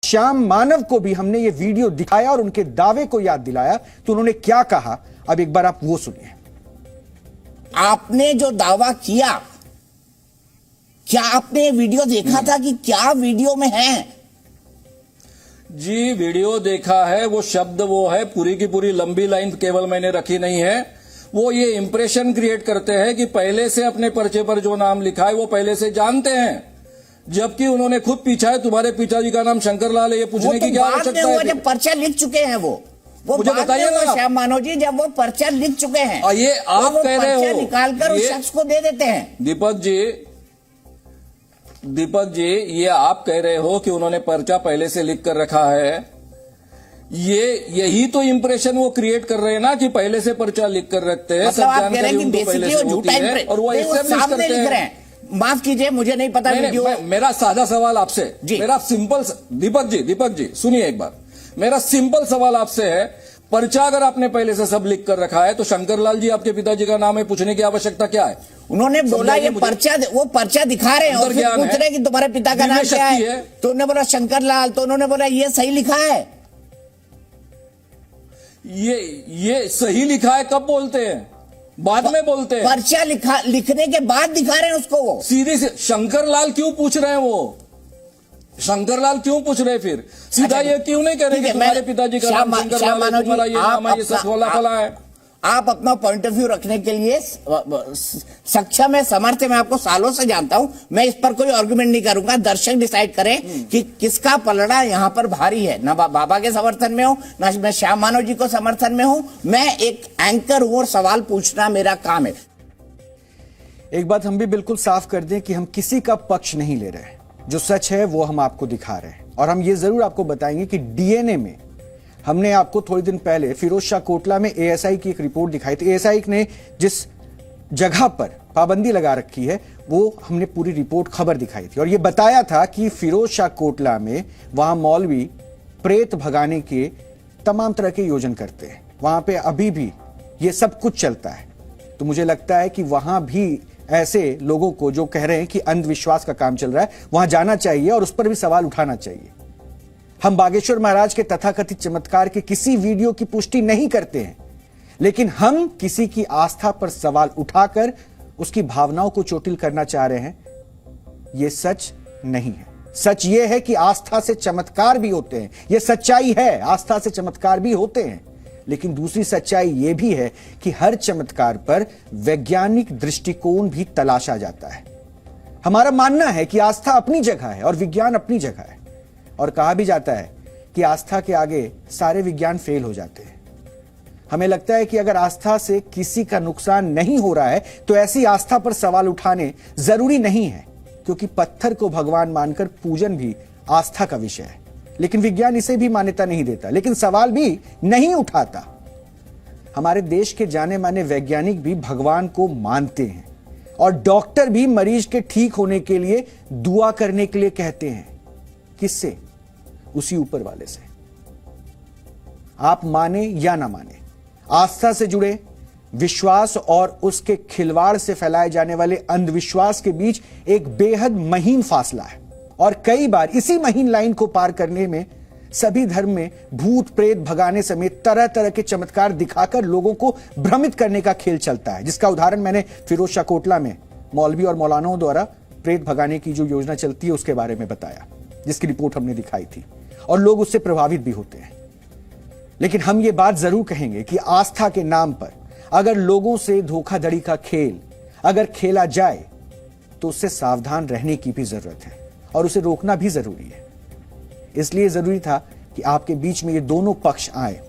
श्याम मानव को भी हमने ये वीडियो दिखाया और उनके दावे को याद दिलाया तो उन्होंने क्या कहा, अब एक बार आप वो सुनिए। आपने जो दावा किया, क्या आपने वीडियो देखा था कि क्या वीडियो में है? जी वीडियो देखा है। वो शब्द वो है, पूरी की पूरी लंबी लाइन केवल मैंने रखी नहीं है। वो ये इंप्रेशन क्रिएट करते हैं कि पहले से अपने पर्चे पर जो नाम लिखा है वो पहले से जानते हैं, जबकि उन्होंने खुद पूछा है तुम्हारे पिताजी का नाम शंकर लाल है, ये पूछने की क्या आवश्यकता है? जब पर्चा लिख चुके हैं वो मुझे बताइए ना श्याम मानव जी, जब वो पर्चा लिख चुके हैं और ये आप कह रहे हो निकालकर उस शख्स को दे देते हैं। दीपक जी ये आप कह रहे हो कि उन्होंने पर्चा पहले से लिख कर रखा है। यही तो इंप्रेशन वो क्रिएट कर रहे हैं ना कि पहले से पर्चा लिख कर रखते हैं, मतलब आप कह रहे हैं कि बेसिकली वो झूठा और वो एस्टेब्लिश करते हैं। माफ कीजिए, मुझे नहीं पता वीडियो। मेरा सादा सवाल आपसे, मेरा सिंपल, दीपक जी सुनिए एक बार, मेरा सिंपल सवाल आपसे है, पर्चा अगर आपने पहले से सब लिख कर रखा है तो शंकरलाल जी आपके पिताजी का नाम है, पूछने की आवश्यकता क्या है? उन्होंने बोला ये पर्चा, वो पर्चा दिखा रहे हैं और फिर पूछ रहे हैं कि तुम्हारे पिता का नाम क्या है, तो उन्होंने बोला शंकरलाल, तो उन्होंने बोला ये सही लिखा है। ये सही लिखा है कब बोलते हैं? बाद में बोलते हैं। पर्चा लिखने के बाद दिखा रहे हैं उसको। वो सीधे से शंकरलाल क्यों पूछ रहे हैं? वो शंकरलाल क्यों पूछ रहे हैं? फिर सीधा ये क्यों नहीं कह रहे कि तुम्हारे पिताजी का नाम शंकरलाल है, तुम्हारा ये नाम है, ये सब फला है? आप अपना पॉइंट ऑफ व्यू रखने के लिए सक्षम है, समर्थ है, मैं आपको सालों से जानता हूं। मैं इस पर कोई आर्गुमेंट नहीं करूंगा, दर्शक डिसाइड करें कि किसका पलड़ा यहां पर भारी है। ना बाबा के समर्थन में हूं, ना मैं श्याम मानव जी को समर्थन में हूं। मैं एक एंकर हूं और सवाल पूछना मेरा काम है। एक बात हम भी बिल्कुल साफ कर दें कि हम किसी का पक्ष नहीं ले रहे, जो सच है वो हम आपको दिखा रहे हैं। और हम ये जरूर आपको बताएंगे कि डीएनए में हमने आपको थोड़े दिन पहले फिरोज शाह कोटला में एएसआई की एक रिपोर्ट दिखाई थी। एएसआई ने जिस जगह पर पाबंदी लगा रखी है वो हमने पूरी रिपोर्ट खबर दिखाई थी और ये बताया था कि फिरोज शाह कोटला में वहां मौलवी प्रेत भगाने के तमाम तरह के योजन करते हैं। वहां पे अभी भी ये सब कुछ चलता है। तो मुझे लगता है कि वहां भी ऐसे लोगों को जो कह रहे हैं कि अंधविश्वास का काम चल रहा है, वहां जाना चाहिए और उस पर भी सवाल उठाना चाहिए। हम बागेश्वर महाराज के तथाकथित चमत्कार के किसी वीडियो की पुष्टि नहीं करते हैं, लेकिन हम किसी की आस्था पर सवाल उठाकर उसकी भावनाओं को चोटिल करना चाह रहे हैं। यह सच नहीं है। सच यह है कि आस्था से चमत्कार भी होते हैं। यह सच्चाई है, आस्था से चमत्कार भी होते हैं। लेकिन दूसरी सच्चाई यह भी है कि हर चमत्कार पर वैज्ञानिक दृष्टिकोण भी तलाशा जाता है। हमारा मानना है कि आस्था अपनी जगह है और विज्ञान अपनी जगह है। और कहा भी जाता है कि आस्था के आगे सारे विज्ञान फेल हो जाते हैं। हमें लगता है कि अगर आस्था से किसी का नुकसान नहीं हो रहा है तो ऐसी आस्था पर सवाल उठाने जरूरी नहीं है, क्योंकि पत्थर को भगवान मानकर पूजन भी आस्था का विषय है। लेकिन विज्ञान इसे भी मान्यता नहीं देता, लेकिन सवाल भी नहीं उठाता। हमारे देश के जाने माने वैज्ञानिक भी भगवान को मानते हैं और डॉक्टर भी मरीज के ठीक होने के लिए दुआ करने के लिए कहते हैं। किससे? उसी ऊपर वाले से। आप माने या ना माने, आस्था से जुड़े विश्वास और उसके खिलवाड़ से फैलाए जाने वाले अंधविश्वास के बीच एक बेहद महीन फासला है। और कई बार इसी महीन लाइन को पार करने में सभी धर्म में भूत प्रेत भगाने समेत तरह तरह के चमत्कार दिखाकर लोगों को भ्रमित करने का खेल चलता है, जिसका उदाहरण मैंने फिरोज शाह कोटला में मौलवी और मौलानाओं द्वारा प्रेत भगाने की जो योजना चलती है उसके बारे में बताया, जिसकी रिपोर्ट हमने दिखाई थी, और लोग उससे प्रभावित भी होते हैं। लेकिन हम ये बात जरूर कहेंगे कि आस्था के नाम पर अगर लोगों से धोखाधड़ी का खेल अगर खेला जाए तो उससे सावधान रहने की भी जरूरत है और उसे रोकना भी जरूरी है। इसलिए जरूरी था कि आपके बीच में ये दोनों पक्ष आए।